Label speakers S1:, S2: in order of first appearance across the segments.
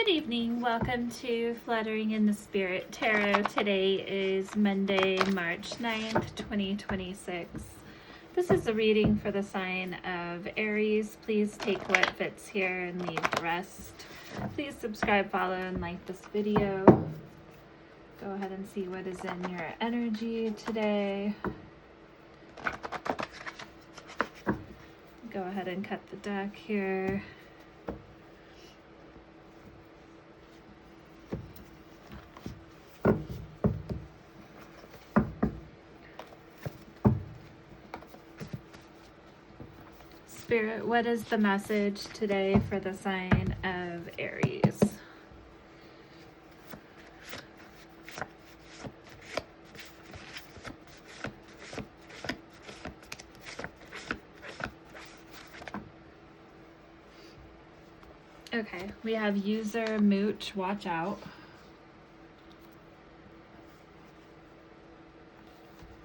S1: Good evening. Welcome to Fluttering in the Spirit Tarot. Today is Monday, March 9th, 2026. This is a reading for the sign of Aries. Please take what fits here and leave the rest. Please subscribe, follow, and like this video. Go ahead and see what is in your energy today. Go ahead and cut the deck here. Spirit, what is the message today for the sign of Aries? Okay, we have user mooch, watch out.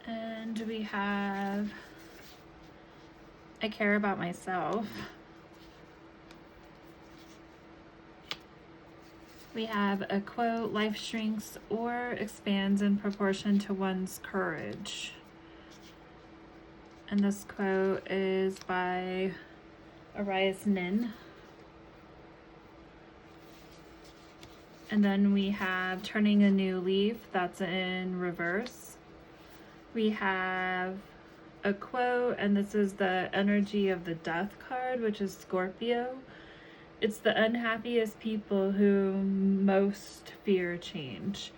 S1: And we have I care about myself. We have a quote, life shrinks or expands in proportion to one's courage. And this quote is by Aries. And then we have turning a new leaf, that's in reverse. We have a quote, and this is the energy of the death card, which is Scorpio. It's the unhappiest people who most fear change.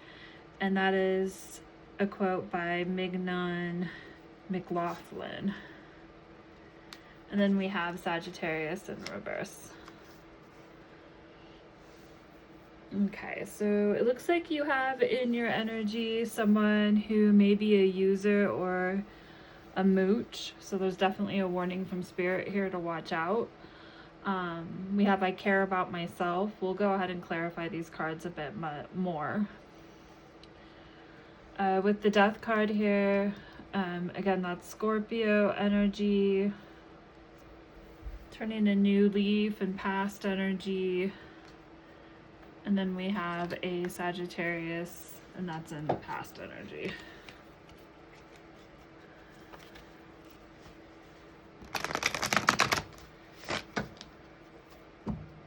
S1: And that is a quote by Mignon McLaughlin. And then we have Sagittarius in reverse. Okay, so it looks like you have in your energy someone who may be a user or a mooch, so there's definitely a warning from Spirit here to watch out. We have I care about myself. We'll go ahead and clarify these cards a bit more. With the death card here, again, that's Scorpio energy, turning a new leaf and past energy. And then we have a Sagittarius, and that's in the past energy.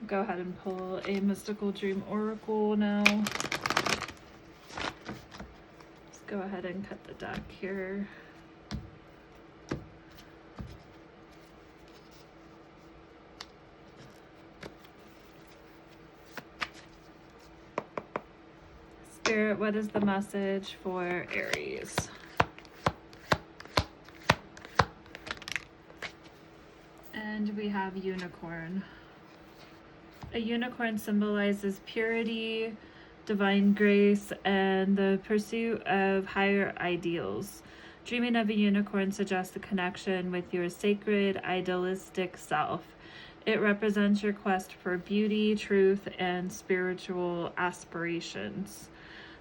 S1: Go ahead and pull a mystical dream oracle now. Let's go ahead and cut the deck here. Spirit, what is the message for Aries? And we have unicorn. A unicorn symbolizes purity, divine grace, and the pursuit of higher ideals. Dreaming of a unicorn suggests a connection with your sacred, idealistic self. It represents your quest for beauty, truth, and spiritual aspirations.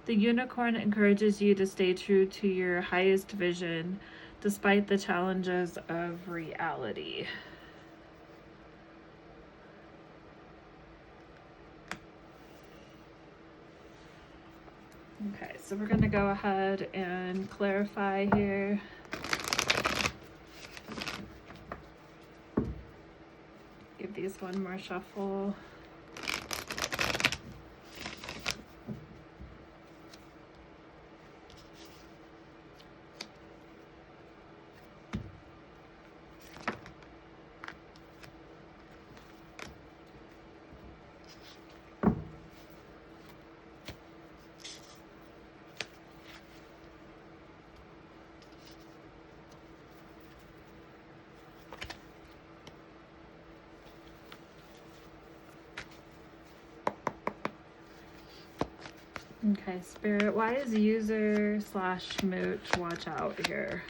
S1: The unicorn encourages you to stay true to your highest vision, despite the challenges of reality. Okay, so we're going to go ahead and clarify here. Give these one more shuffle. Okay, Spirit, why is user / mooch watch out here?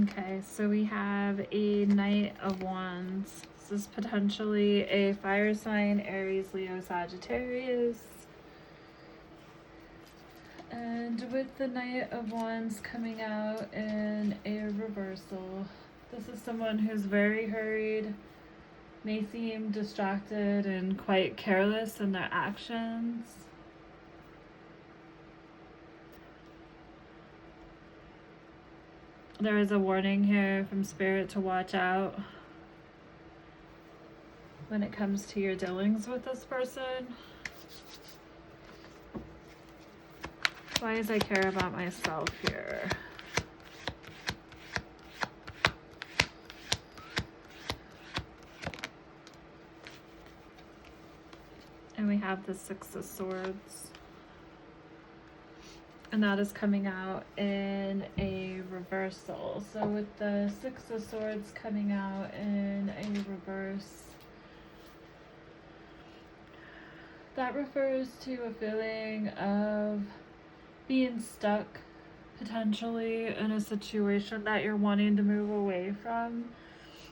S1: Okay, so we have a Knight of Wands. This is potentially a fire sign, Aries, Leo, Sagittarius. And with the Knight of Wands coming out in a reversal, this is someone who's very hurried, may seem distracted and quite careless in their actions. There is a warning here from Spirit to watch out when it comes to your dealings with this person. Why does I care about myself here? And we have the Six of Swords. And that is coming out in a reversal. So with the Six of Swords coming out in a reverse, that refers to a feeling of being stuck potentially in a situation that you're wanting to move away from.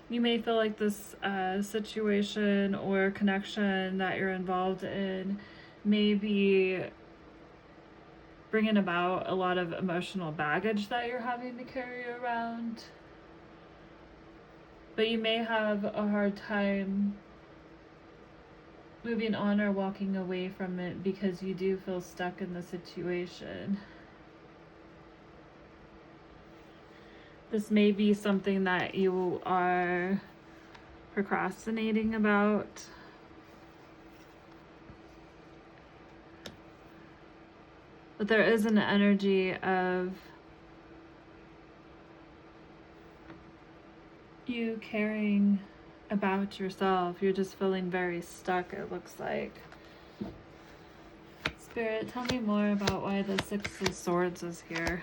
S1: You may feel like this situation or connection that you're involved in may be bringing about a lot of emotional baggage that you're having to carry around. But you may have a hard time moving on or walking away from it because you do feel stuck in the situation. This may be something that you are procrastinating about. But there is an energy of you caring about yourself. You're just feeling very stuck, it looks like. Spirit, tell me more about why the Six of Swords is here.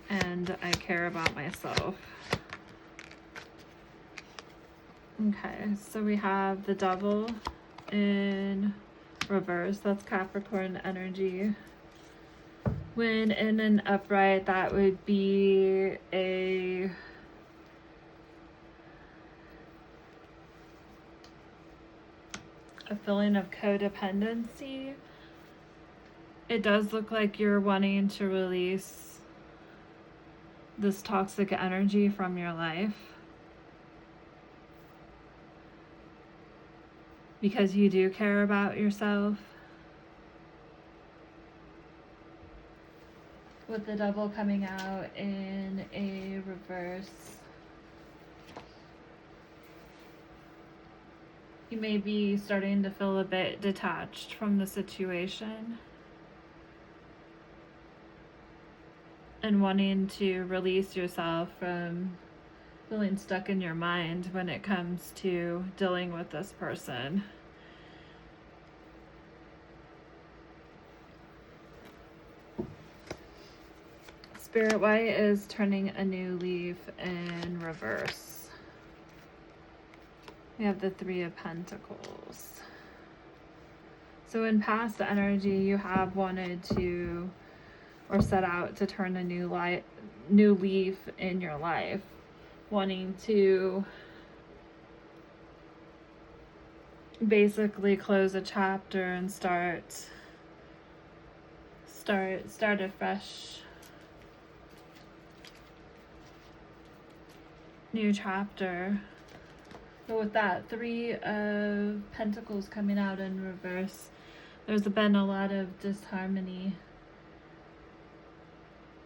S1: And I care about myself. Okay, so we have the Devil in reverse. That's Capricorn energy. When in an upright, that would be a feeling of codependency. It does look like you're wanting to release this toxic energy from your life because you do care about yourself. With the Devil coming out in a reverse, you may be starting to feel a bit detached from the situation and wanting to release yourself from feeling stuck in your mind when it comes to dealing with this person. Spirit, why is turning a new leaf in reverse? We have the Three of Pentacles. So in past energy, you have wanted to or set out to turn a new leaf in your life, wanting to basically close a chapter and start a fresh new chapter. But with that Three of Pentacles coming out in reverse, there's been a lot of disharmony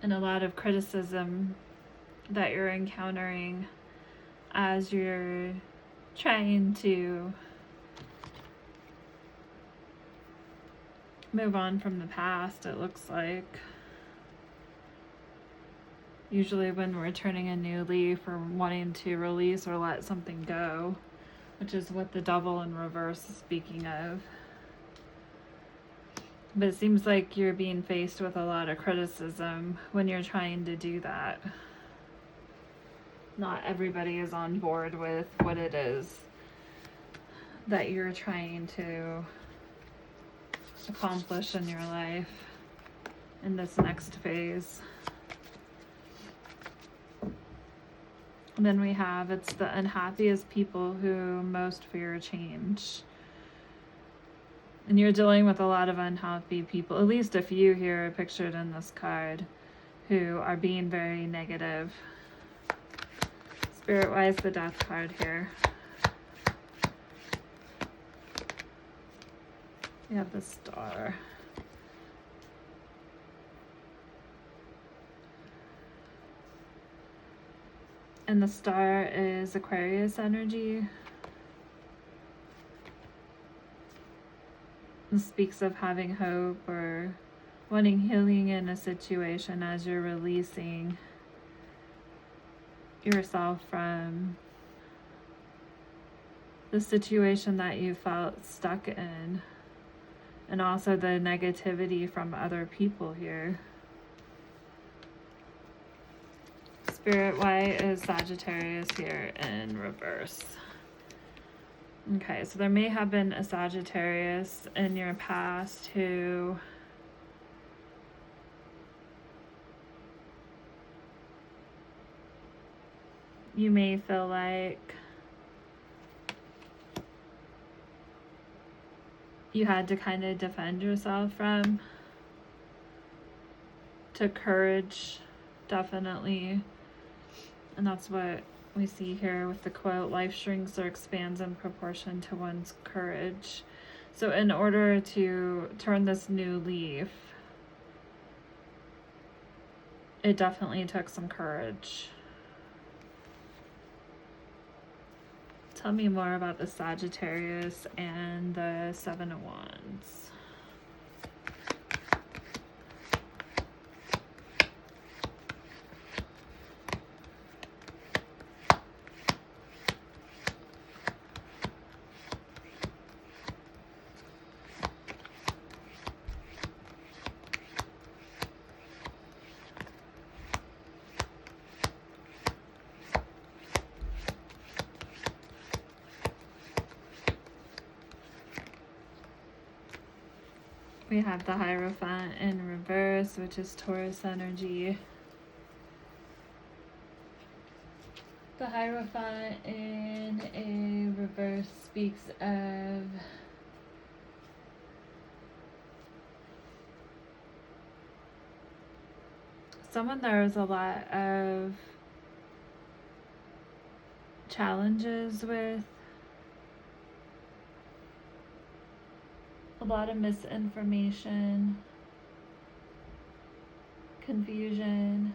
S1: and a lot of criticism that you're encountering as you're trying to move on from the past, it looks like. Usually when we're turning a new leaf or wanting to release or let something go, which is what the Devil in reverse is speaking of. But it seems like you're being faced with a lot of criticism when you're trying to do that. Not everybody is on board with what it is that you're trying to accomplish in your life in this next phase. And then we have, it's the unhappiest people who most fear change. And you're dealing with a lot of unhappy people, at least a few here are pictured in this card, who are being very negative. Spirit, why is the Death card here? We have the Star. And the Star is Aquarius energy. It speaks of having hope or wanting healing in a situation as you're releasing yourself from the situation that you felt stuck in, and also the negativity from other people here. Spirit, why is Sagittarius here in reverse? Okay, so there may have been a Sagittarius in your past who you may feel like you had to kind of defend yourself from. Took courage, definitely. And that's what we see here with the quote, life shrinks or expands in proportion to one's courage. So in order to turn this new leaf, it definitely took some courage. Tell me more about the Sagittarius and the Seven of Wands. We have the Hierophant in reverse, which is Taurus energy. The Hierophant in a reverse speaks of someone there is a lot of challenges with, a lot of misinformation, confusion,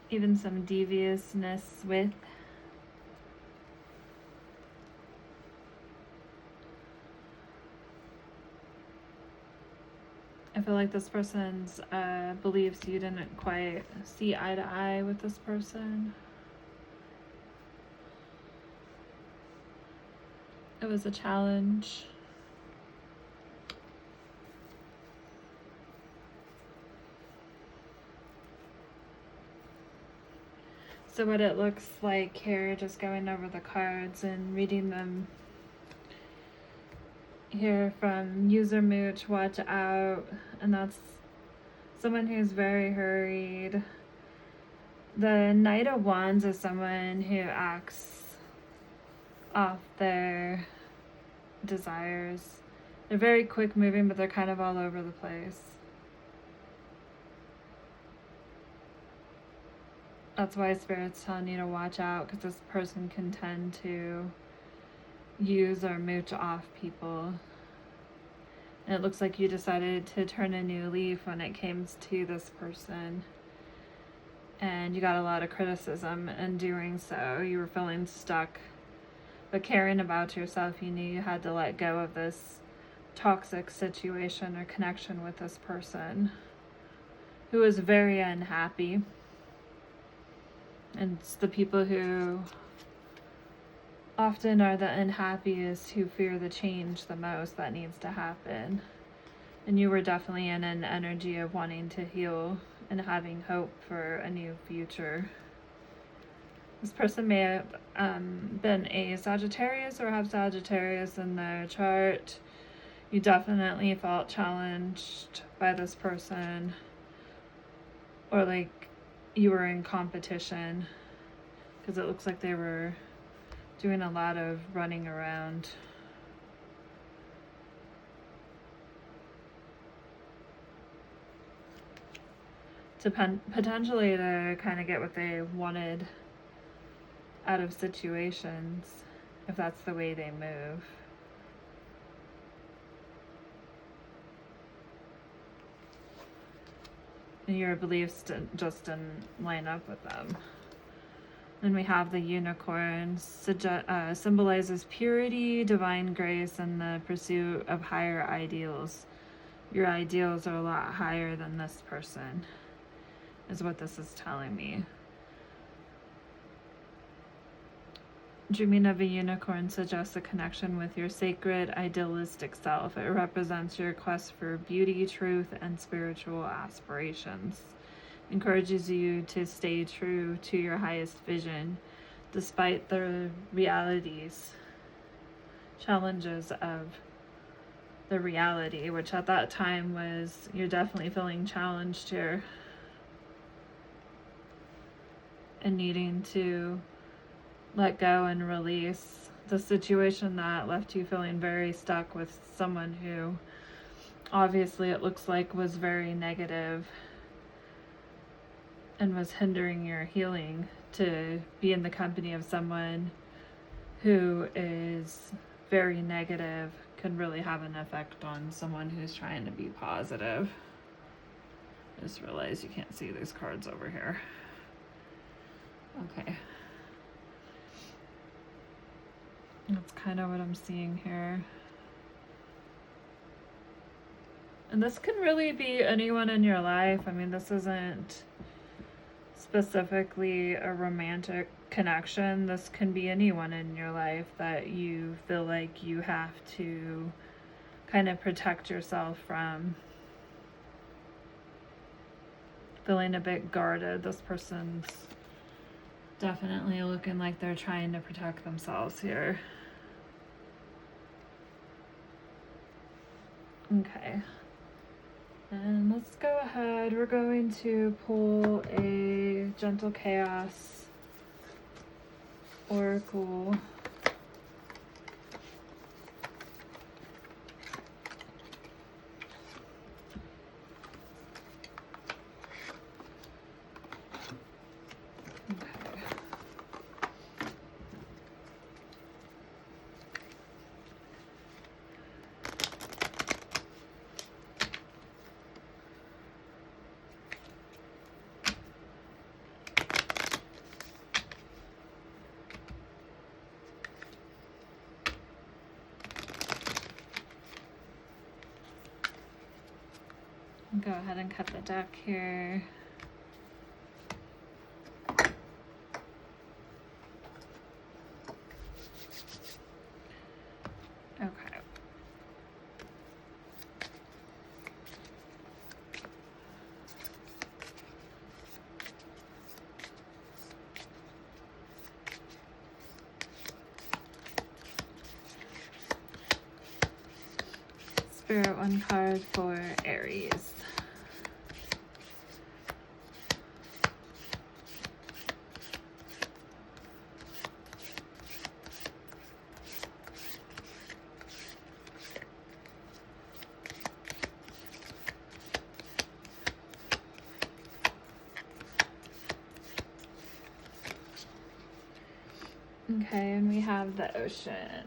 S1: even some deviousness with. I feel like this person's beliefs you didn't quite see eye to eye with this person. It was a challenge. So what it looks like here, just going over the cards and reading them here from User Mooch, watch out, and that's someone who's very hurried. The Knight of Wands is someone who acts off their desires. They're very quick moving, but they're kind of all over the place. That's why Spirit's telling you to watch out, because this person can tend to use or mooch off people. And it looks like you decided to turn a new leaf when it came to this person. And you got a lot of criticism in doing so. You were feeling stuck. But caring about yourself, you knew you had to let go of this toxic situation or connection with this person who is very unhappy. And it's the people who often are the unhappiest who fear the change the most that needs to happen. And you were definitely in an energy of wanting to heal and having hope for a new future. This person may have been a Sagittarius or have Sagittarius in their chart. You definitely felt challenged by this person, or like you were in competition, because it looks like they were doing a lot of running around. To potentially to kind of get what they wanted out of situations, if that's the way they move. And your beliefs just didn't line up with them. Then we have the unicorn, symbolizes purity, divine grace, and the pursuit of higher ideals. Your ideals are a lot higher than this person, is what this is telling me. Dreaming of a unicorn suggests a connection with your sacred, idealistic self. It represents your quest for beauty, truth, and spiritual aspirations. Encourages you to stay true to your highest vision, despite the challenges of the reality, which at that time was, you're definitely feeling challenged here and needing to let go and release the situation that left you feeling very stuck with someone who obviously it looks like was very negative and was hindering your healing. To be in the company of someone who is very negative can really have an effect on someone who's trying to be positive. I just realized you can't see these cards over here. Okay. That's kind of what I'm seeing here. And this can really be anyone in your life. I mean, this isn't specifically a romantic connection. This can be anyone in your life that you feel like you have to kind of protect yourself from. Feeling a bit guarded. This person's definitely looking like they're trying to protect themselves here. Okay. And let's go ahead. We're going to pull a Gentle Chaos Oracle. Go ahead and cut the deck here. Okay. Spirit, one card for Aries. Okay, and we have the ocean.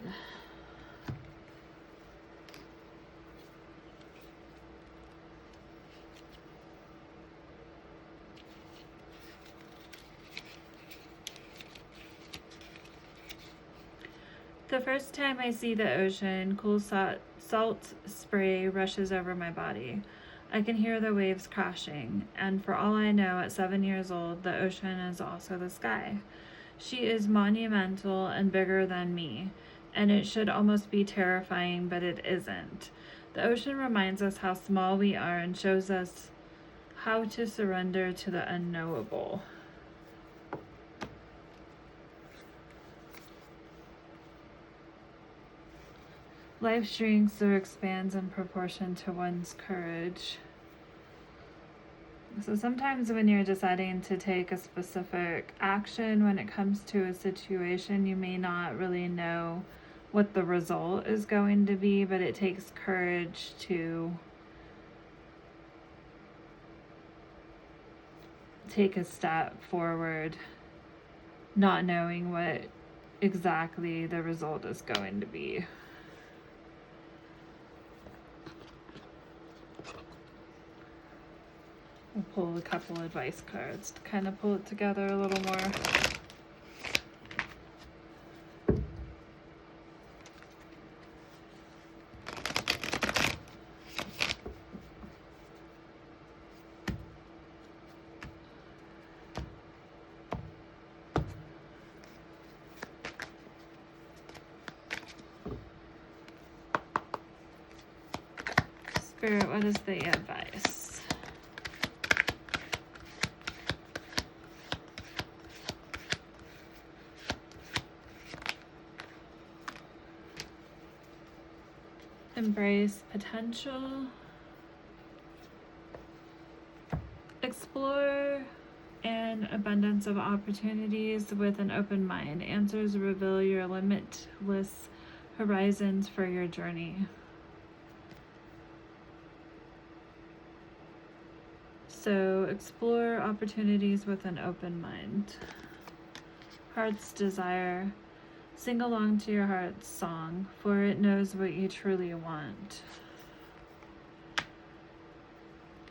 S1: The first time I see the ocean, cool salt spray rushes over my body. I can hear the waves crashing, and for all I know, at 7 years old, the ocean is also the sky. She is monumental and bigger than me, and it should almost be terrifying, but it isn't. The ocean reminds us how small we are and shows us how to surrender to the unknowable. Life shrinks or expands in proportion to one's courage. So sometimes when you're deciding to take a specific action when it comes to a situation, you may not really know what the result is going to be, but it takes courage to take a step forward, not knowing what exactly the result is going to be. We'll pull a couple advice cards to kind of pull it together a little more. Spirit, what is the advice? Embrace potential. Explore an abundance of opportunities with an open mind. Answers reveal your limitless horizons for your journey. So explore opportunities with an open mind. Heart's desire. Sing along to your heart's song, for it knows what you truly want.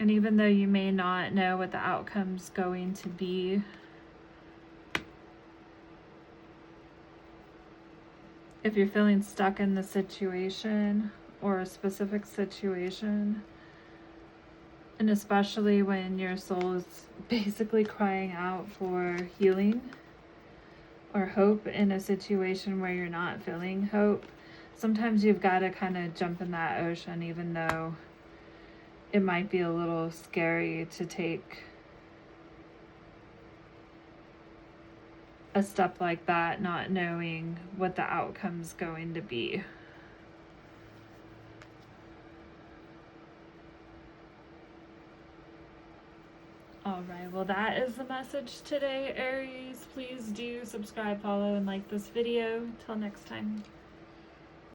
S1: And even though you may not know what the outcome's going to be, if you're feeling stuck in the situation or a specific situation, and especially when your soul is basically crying out for healing or hope in a situation where you're not feeling hope, sometimes you've got to kind of jump in that ocean, even though it might be a little scary to take a step like that, not knowing what the outcome's going to be. All right, well, that is the message today, Aries. Please do subscribe, follow, and like this video. Till next time.